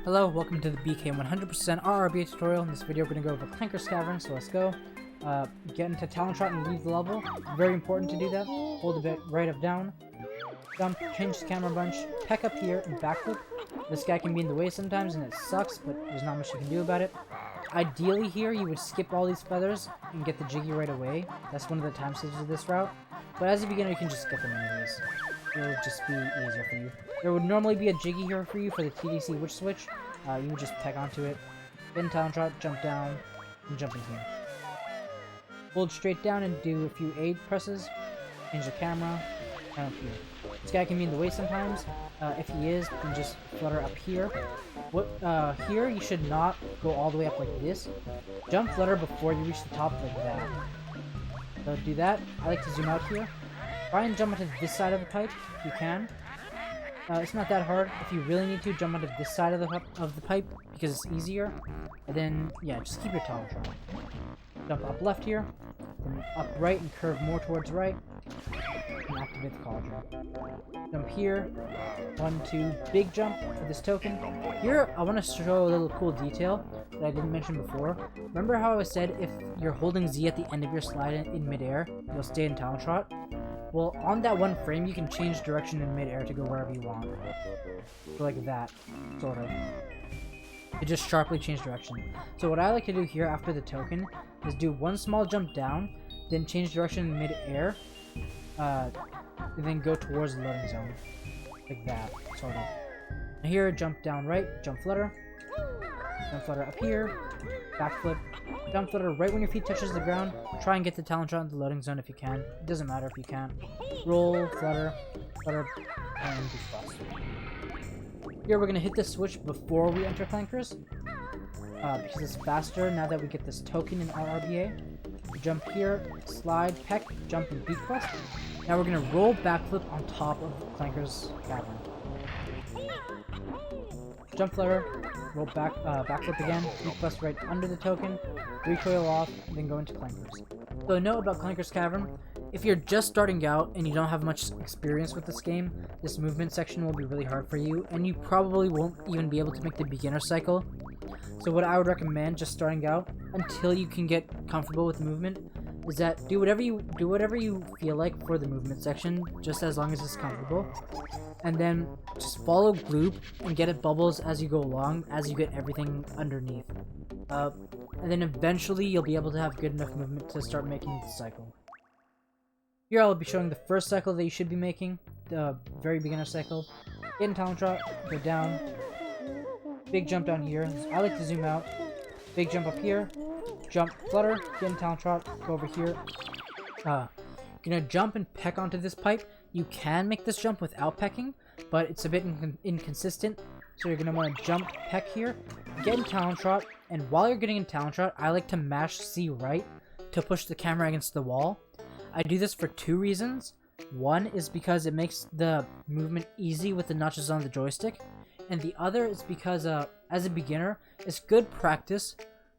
Hello, welcome to the BK 100% RRBA tutorial. In this video, we're going to go over Clanker's Cavern, so let's go. Get into talent shot and leave the level. Very important to do that. Hold a bit right up down. Jump, change the camera bunch, peck up here, and backflip. This guy can be in the way sometimes, and it sucks, but there's not much you can do about it. Ideally here, you would skip all these feathers and get the jiggy right away. That's one of the time stages of this route. But as a beginner, you can just skip them anyways. It'll just be easier for you. There would normally be a jiggy here for you for the TDC witch switch. You would just peck onto it, get in talent shot, jump down, and jump in here. Hold straight down and do a few aid presses. Change the camera, and up here. This guy can be in the way sometimes. If he is, then just flutter up here. Here you should not go all the way up like this. Jump flutter before you reach the top like that. So do that. I like to zoom out here. Try and jump onto this side of the pipe if you can. It's not that hard. If you really need to, jump onto this side of the pipe because it's easier. And then, yeah, just keep your talent shot. Jump up left here, then up right and curve more towards right, and activate the cauldron. Jump here, 1, 2, big jump for this token. Here, I want to show a little cool detail that I didn't mention before. Remember how I said if you're holding Z at the end of your slide in midair, you'll stay in talent shot? Well, on that one frame, you can change direction in midair to go wherever you want. So like that, sort of. It just sharply change direction. So what I like to do here after the token is do one small jump down, then change direction in midair, and then go towards the loading zone. Like that, sort of. And here, jump down right, jump flutter up here, backflip, jump flutter right when your feet touches the ground. Try and get the talent shot in the loading zone if you can. It doesn't matter if you can't. Roll, flutter, and do cross. Here we're going to hit this switch before we enter Clankers, because it's faster now that we get this token in RRBA. Jump here, slide, peck, jump, and beat quest. Now we're going to roll backflip on top of Clanker's Cavern. Jump flutter, roll backflip again, beat quest right under the token, recoil off, then go into Clankers. So a note about Clanker's Cavern: if you're just starting out and you don't have much experience with this game, this movement section will be really hard for you, and you probably won't even be able to make the beginner cycle. So what I would recommend just starting out, until you can get comfortable with movement, is that do whatever you feel like for the movement section, just as long as it's comfortable. And then just follow Gloop and get it bubbles as you go along, as you get everything underneath. And then eventually you'll be able to have good enough movement to start making the cycle. Here I'll be showing the first cycle that you should be making, the very beginner cycle. Get in talent shot, go down, big jump down here. I like to zoom out, big jump up here, jump, flutter, get in talent shot, go over here. Gonna jump and peck onto this pipe. You can make this jump without pecking, but it's a bit inconsistent. So you're gonna want to jump, peck here, get in talent shot, and while you're getting in talent shot, I like to mash C right to push the camera against the wall. I do this for two reasons. One is because it makes the movement easy with the notches on the joystick, and the other is because as a beginner, it's good practice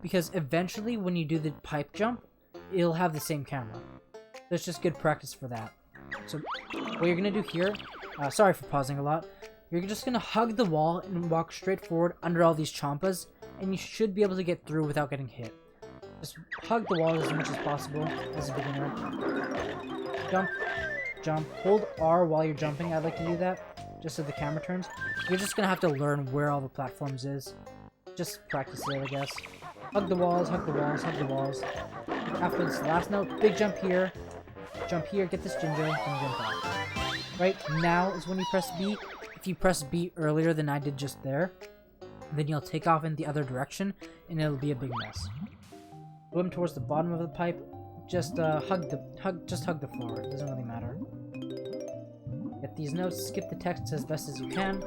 because eventually when you do the pipe jump, it'll have the same camera. So it's just good practice for that. So what you're gonna do here, sorry for pausing a lot, you're just gonna hug the wall and walk straight forward under all these chompas, and you should be able to get through without getting hit. Just hug the wall as much as possible as a beginner. Jump, jump, hold R while you're jumping. I like to do that, just so the camera turns. You're just gonna have to learn where all the platforms is. Just practice it, I guess. Hug the walls, hug the walls, hug the walls. After this last note, big jump here, get this ginger, and jump off. Right now is when you press B. If you press B earlier than I did just there, then you'll take off in the other direction, and it'll be a big mess. Swim towards the bottom of the pipe. Just hug the floor. It doesn't really matter. Get these notes. Skip the text as best as you can.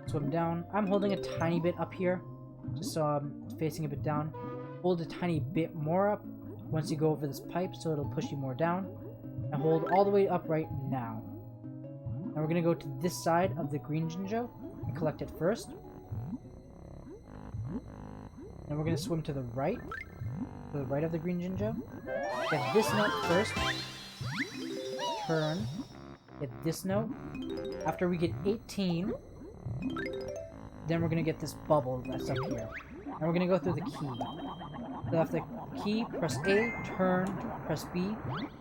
Swim down. I'm holding a tiny bit up here, just so I'm facing a bit down. Hold a tiny bit more up once you go over this pipe, so it'll push you more down. And hold all the way up right now. Now we're gonna go to this side of the green Jinjo and collect it first. And we're gonna swim to the right of the green Jinjo. Get this note first. Turn. Get this note. After we get 18, then we're gonna get this bubble that's up here. And we're gonna go through the key. So after the key, press A, turn, press B,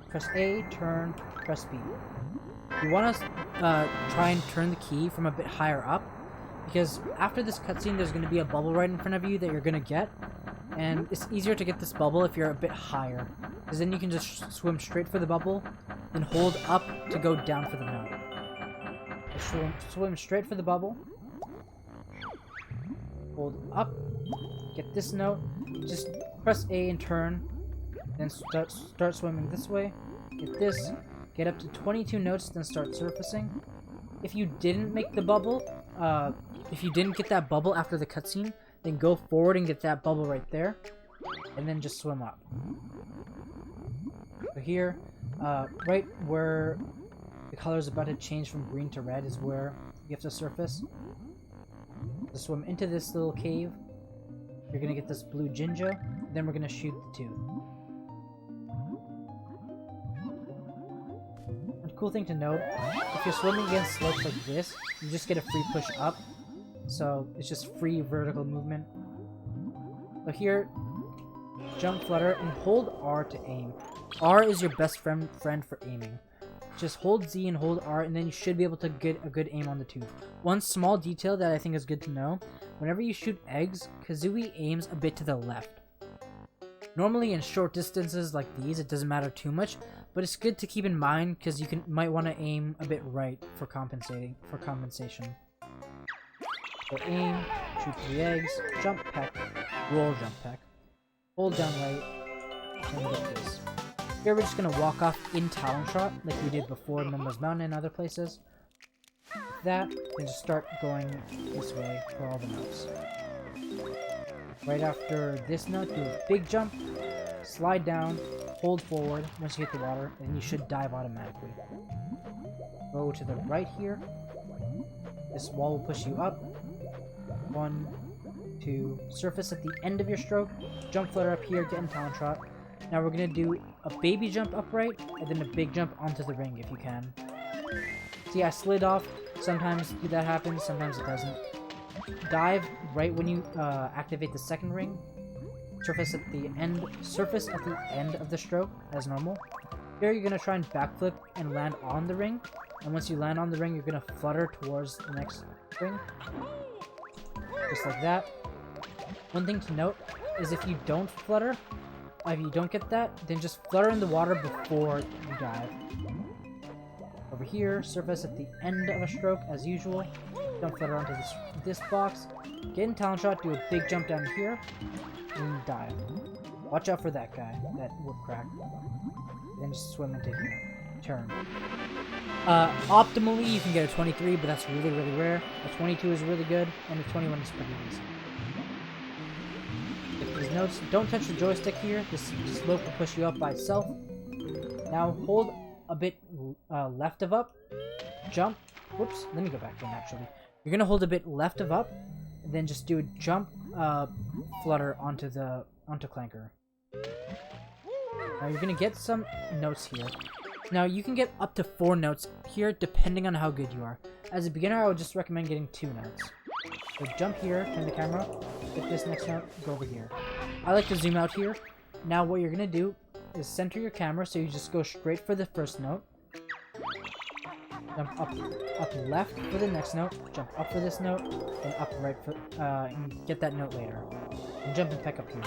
press A, turn, press B. You want to try and turn the key from a bit higher up, because after this cutscene there's going to be a bubble right in front of you that you're going to get, and it's easier to get this bubble if you're a bit higher, because then you can just swim straight for the bubble, then hold up to go down for the note. Swim straight for the bubble, hold up, get this note, just press A and turn, then start swimming this way, get this, get up to 22 notes, then start surfacing. If you didn't make the bubble, if you didn't get that bubble after the cutscene, then go forward and get that bubble right there, and then just swim up. So here, right where the color is about to change from green to red is where you have to surface. To swim into this little cave, you're gonna get this blue Jinjo, then we're gonna shoot the tooth. Cool thing to note, if you're swimming against slopes like this, you just get a free push up, so it's just free vertical movement. So here, jump, flutter, and hold R to aim. R is your best friend for aiming. Just hold Z and hold R, and then you should be able to get a good aim on the tooth. One small detail that I think is good to know, whenever you shoot eggs, Kazooie aims a bit to the left. Normally in short distances like these, it doesn't matter too much, but it's good to keep in mind because you might want to aim a bit right for compensation. So aim, shoot 3 eggs, jump peck, roll jump peck, hold down right, and get this. Here we're just gonna walk off in Talon Shot like we did before in Momo's Mountain and other places. Like that, and just start going this way for all the notes. Right after this note, do a big jump, slide down, hold forward once you hit the water, and you should dive automatically. Go to the right here. This wall will push you up. 1, 2, surface at the end of your stroke, jump, flutter up here, get in Talon Shot. Now we're gonna do a baby jump upright, and then a big jump onto the ring if you can. See, I slid off. Sometimes that happens, sometimes it doesn't. Dive right when you activate the second ring. Surface at the end of the stroke as normal. Here you're gonna try and backflip and land on the ring, and once you land on the ring, you're gonna flutter towards the next ring, just like that. One thing to note is if you don't flutter, if you don't get that, then just flutter in the water before you dive. Over here, surface at the end of a stroke as usual. Don't flutter onto this box. Get in Talon Shot, do a big jump down here, and dive. Watch out for that guy, that wood crack. Then just swim into here. Turn. Optimally, you can get a 23, but that's really, really rare. A 22 is really good, and a 21 is pretty easy. Get these notes. Don't touch the joystick here. This slope will push you up by itself. Now hold a bit left of up. Jump. Whoops. Let me go back in, actually. You're going to hold a bit left of up, and then just do a jump, flutter onto Clanker. Now you're going to get some notes here. Now you can get up to 4 notes here depending on how good you are. As a beginner, I would just recommend getting 2 notes. So jump here, turn the camera, get this next note, go over here. I like to zoom out here. Now what you're going to do is center your camera so you just go straight for the first note. Jump up left for the next note, jump up for this note, and up right for, and get that note later. And jump and peck up here.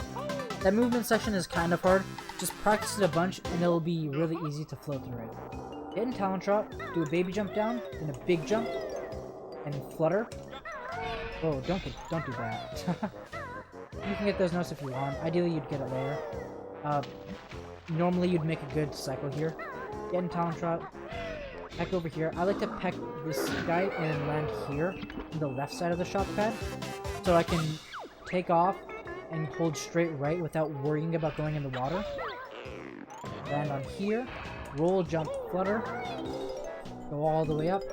That movement section is kind of hard, just practice it a bunch and it'll be really easy to flow through it. Get in Talon Shot, do a baby jump down, then a big jump, and flutter. Oh, don't do that. You can get those notes if you want, ideally you'd get it later. Normally you'd make a good cycle here. Get in Talon Shot. Peck over here. I like to peck this guy and land here on the left side of the shot pad, so I can take off and hold straight right without worrying about going in the water. Land on here, roll, jump, flutter, go all the way up.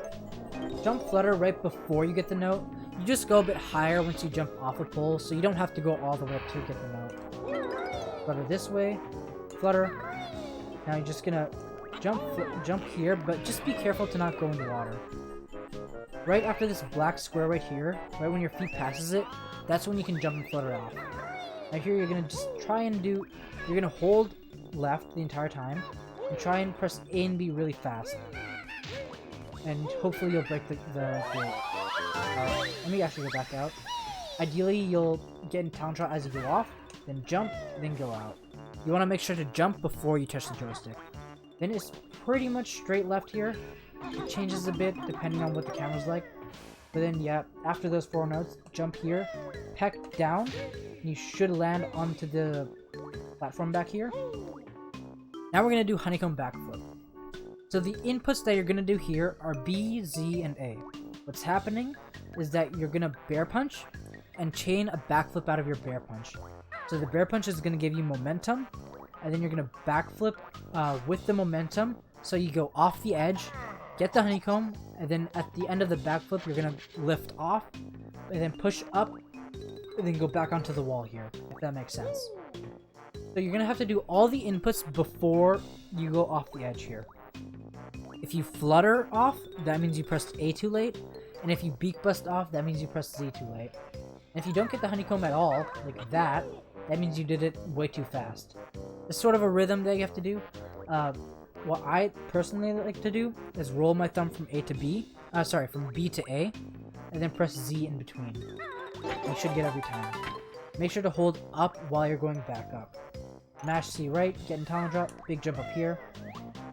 Jump, flutter right before you get the note. You just go a bit higher once you jump off a pole, so you don't have to go all the way up to get the note. Flutter this way, flutter. Now you're just gonna jump here, but just be careful to not go in the water. right after this black square right here, right when your feet passes it, that's when you can jump and flutter off. Now here you're gonna just try and do, you're gonna hold left the entire time, and try and press A and B really fast. And hopefully you'll break the gate. Let me actually go back out. Ideally you'll get in talent shot as you go off, then jump, then go out. You want to make sure to jump before you touch the joystick. Then it's pretty much straight left here. It changes a bit depending on what the camera's like. But then yeah, after those 4 notes, jump here, peck down, and you should land onto the platform back here. Now we're going to do Honeycomb backflip. So the inputs that you're going to do here are B, Z, and A. What's happening is that you're going to bear punch and chain a backflip out of your bear punch. So the bear punch is going to give you momentum, and then you're going to backflip with the momentum. So you go off the edge, get the honeycomb, and then at the end of the backflip, you're going to lift off, and then push up, and then go back onto the wall here, if that makes sense. So you're going to have to do all the inputs before you go off the edge here. If you flutter off, that means you pressed A too late, and if you beak bust off, that means you pressed Z too late. And if you don't get the honeycomb at all, like that means you did it way too fast. It's sort of a rhythm that you have to do. What I personally like to do is roll my thumb from A to B, from B to A, and then press Z in between. You should get every time. Make sure to hold up while you're going back up. Mash C right, get in talent drop, big jump up here,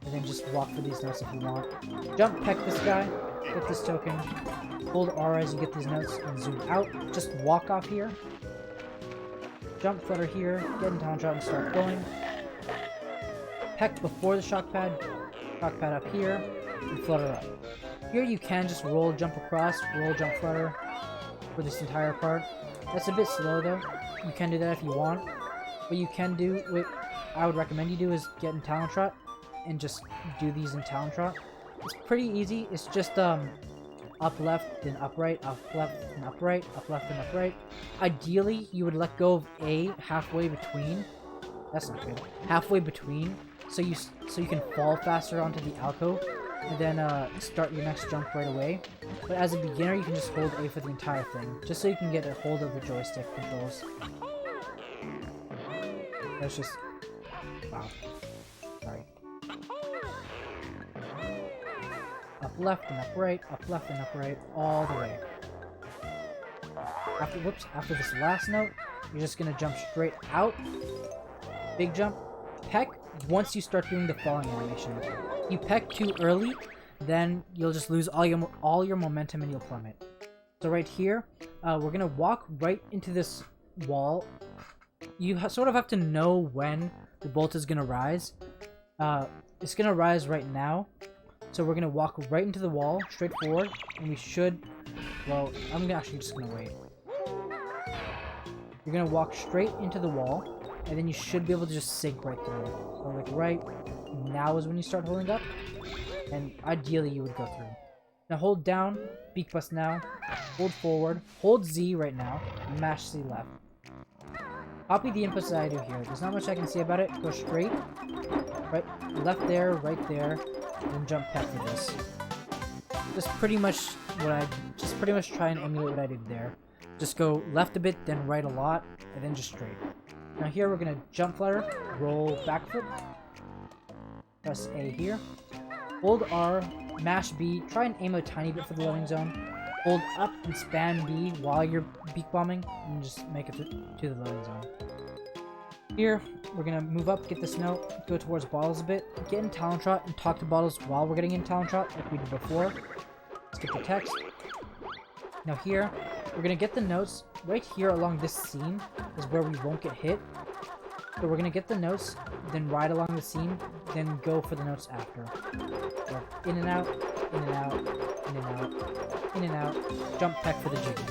and then just walk for these notes if you want. Jump, peck this guy, get this token, hold R as you get these notes, and zoom out. Just walk off here. Jump, flutter here, get in talent drop and start going. Peck before the shock pad up here, and flutter up. Here you can just roll, jump across, roll, jump, flutter for this entire part. That's a bit slow though. You can do that if you want. What you can do, what I would recommend you do is get in talent trot and just do these in talent trot. It's pretty easy. It's just up left, then up right, up left, and up right, up left, and up right. Ideally, you would let go of A halfway between. That's not good. Halfway between, so you can fall faster onto the alcove, and then start your next jump right away. But as a beginner, you can just hold A for the entire thing, just so you can get a hold of the joystick controls. That's just... wow. Sorry. Up left and up right, up left and up right, all the way. After this last note, you're just gonna jump straight out. Big jump, peck, once you start doing the falling animation. You peck too early, then you'll just lose all your momentum and you'll plummet. So right here, we're gonna walk right into this wall. You sort of have to know when the bolt is gonna rise. It's gonna rise right now. So we're gonna walk right into the wall, straight forward, and we should, well, I'm actually just gonna wait. You're gonna walk straight into the wall, and then you should be able to just sink right through. So like right now is when you start holding up, and ideally you would go through. Now hold down, beak bust now, hold forward, hold Z right now, and mash C left. Copy the inputs that I do here. There's not much I can say about it. Go straight, right, left there, right there, and then jump peck for this. Just pretty much try and emulate what I did there. Just go left a bit, then right a lot, and then just straight. Now here we're gonna jump flutter, roll backflip, press A here, hold R, mash B, try and aim a tiny bit for the loading zone, hold up and spam B while you're beak bombing, and just make it to the loading zone. Here, we're gonna move up, get this note, go towards bottles a bit, get in talent trot, and talk to bottles while we're getting in talent trot, like we did before. Skip the text. Now here, we're gonna get the notes. Right here along this seam is where we won't get hit. So we're gonna get the notes, then ride along the seam, then go for the notes after. So in and out, in and out, in and out, in and out, jump peck for the jiggy.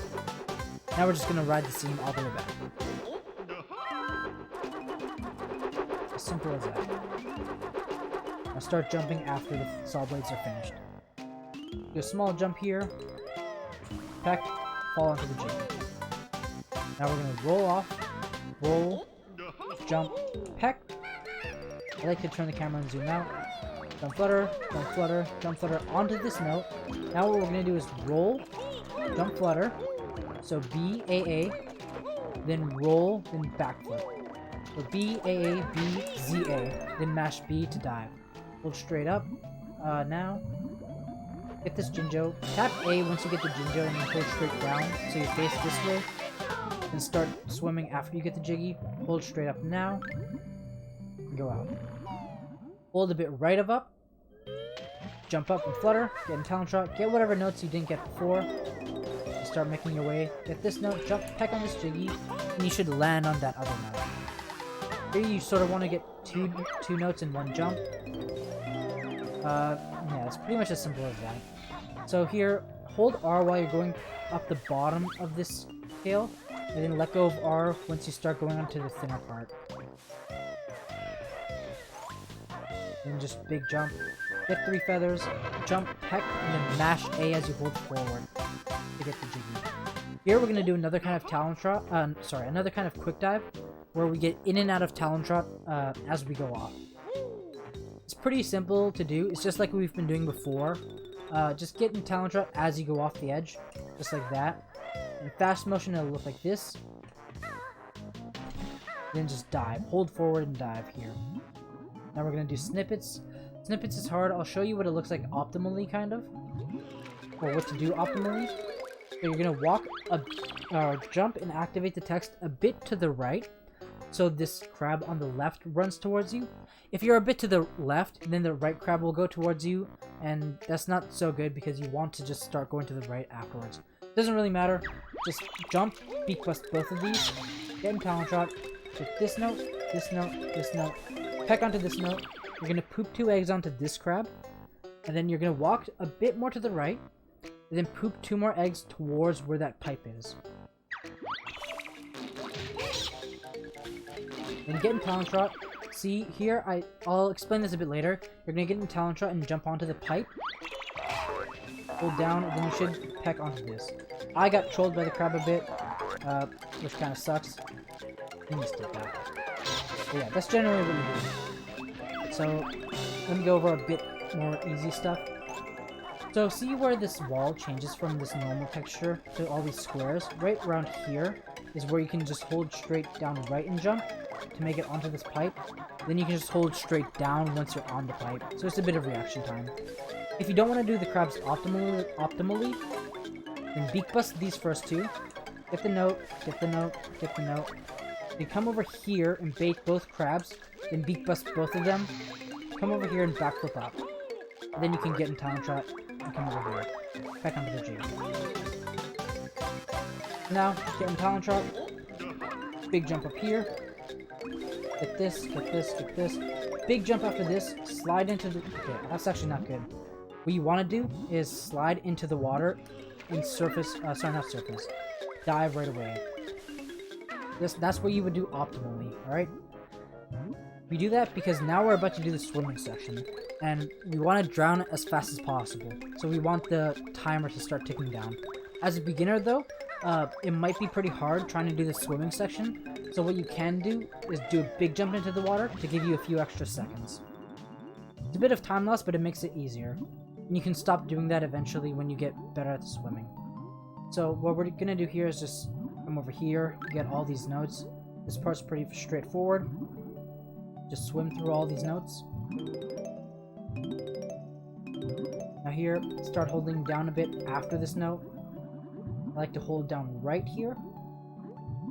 Now we're just gonna ride the seam all the way back. As simple as that. Now start jumping after the saw blades are finished. Do a small jump here, peck, fall onto the jiggy. Now we're gonna roll off, roll, jump, peck. I like to turn the camera and zoom out. jump flutter, jump flutter onto this note. Now what we're gonna do is roll, jump flutter. So B, A, A, then roll, then backflip. So B, A, A, B, Z, A, then mash B to dive. Hold straight up. Now, get this Jinjo. Tap A once you get the Jinjo and then hold straight down so you face this way. And start swimming after you get the Jiggy. Hold straight up now. And go out. Hold a bit right of up. Jump up and flutter. Get in talent shot. Get whatever notes you didn't get before. Start making your way. Get this note. Jump, peck on this Jiggy. And you should land on that other note. Here you sort of want to get two notes in one jump. Yeah, it's pretty much as simple as that. So here, hold R while you're going up the bottom of this scale, and then let go of R once you start going onto the thinner part. Then just big jump, get 3 feathers, jump, peck, and then mash A as you hold forward to get the Jiggy. Here we're going to do another kind of talent shot, another kind of quick dive, where we get in and out of talent shot as we go off. It's pretty simple to do. It's just like we've been doing before. Just get in talent shot as you go off the edge, just like that. In fast motion, it'll look like this. Then just dive. Hold forward and dive here. Now we're gonna do snippets. Snippets is hard. I'll show you what it looks like optimally, kind of, or what to do optimally. So you're gonna walk jump and activate the text a bit to the right. So this crab on the left runs towards you. If you're a bit to the left, then the right crab will go towards you, and that's not so good because you want to just start going to the right afterwards. Doesn't really matter. Just jump, beak bust both of these, get in talent shot, get this note, this note, this note, peck onto this note. You're gonna poop 2 eggs onto this crab, and then you're gonna walk a bit more to the right, and then poop 2 more eggs towards where that pipe is. Then get in talent shot. See, here, I'll explain this a bit later. You're gonna get in talent shot and jump onto the pipe. Hold down, and then you should peck onto this. I got trolled by the crab a bit, which kind of sucks. I missed it that. But yeah, that's generally what you do. So, let me go over a bit more easy stuff. So, see where this wall changes from this normal texture to all these squares? Right around here is where you can just hold straight down right and jump to make it onto this pipe. Then you can just hold straight down once you're on the pipe. So it's a bit of reaction time. If you don't want to do the crabs optimally, then beak bust these first 2. Get the note, get the note, get the note. Then come over here and bait both crabs, then beak bust both of them. Come over here and backflip up. And then you can get in talent shot and come over here. Back onto the jig. Now, get in talent shot. Big jump up here. Get this, get this, get this. Big jump after this. Slide into the... Okay, that's actually not good. What you want to do is slide into the water and surface... sorry, not surface. Dive right away. That's what you would do optimally, alright? We do that because now we're about to do the swimming section. And we want to drown as fast as possible. So we want the timer to start ticking down. As a beginner, though, it might be pretty hard trying to do the swimming section. So what you can do is do a big jump into the water to give you a few extra seconds. It's a bit of time loss, but it makes it easier. And you can stop doing that eventually when you get better at the swimming. So what we're going to do here is just come over here, get all these notes. This part's pretty straightforward. Just swim through all these notes. Now here, start holding down a bit after this note. I like to hold down right here.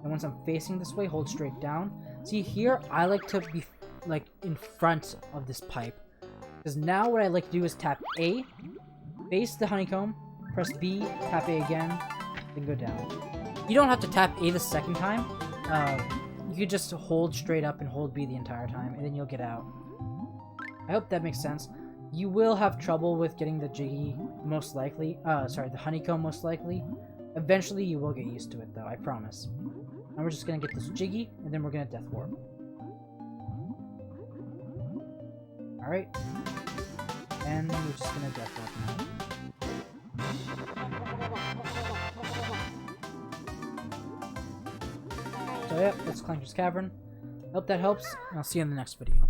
And once I'm facing this way, hold straight down. See here, I like to be like in front of this pipe. Because now what I like to do is tap A, face the honeycomb, press B, tap A again, then go down. You don't have to tap A the second time. You could just hold straight up and hold B the entire time, and then you'll get out. I hope that makes sense. You will have trouble with getting the Jiggy, most likely. The honeycomb, most likely. Eventually, you will get used to it, though, I promise. Now we're just gonna get this Jiggy, and then we're gonna Death Warp. Alright. And we're just gonna Death Warp now. So yeah, that's Clanker's Cavern. Hope that helps, and I'll see you in the next video.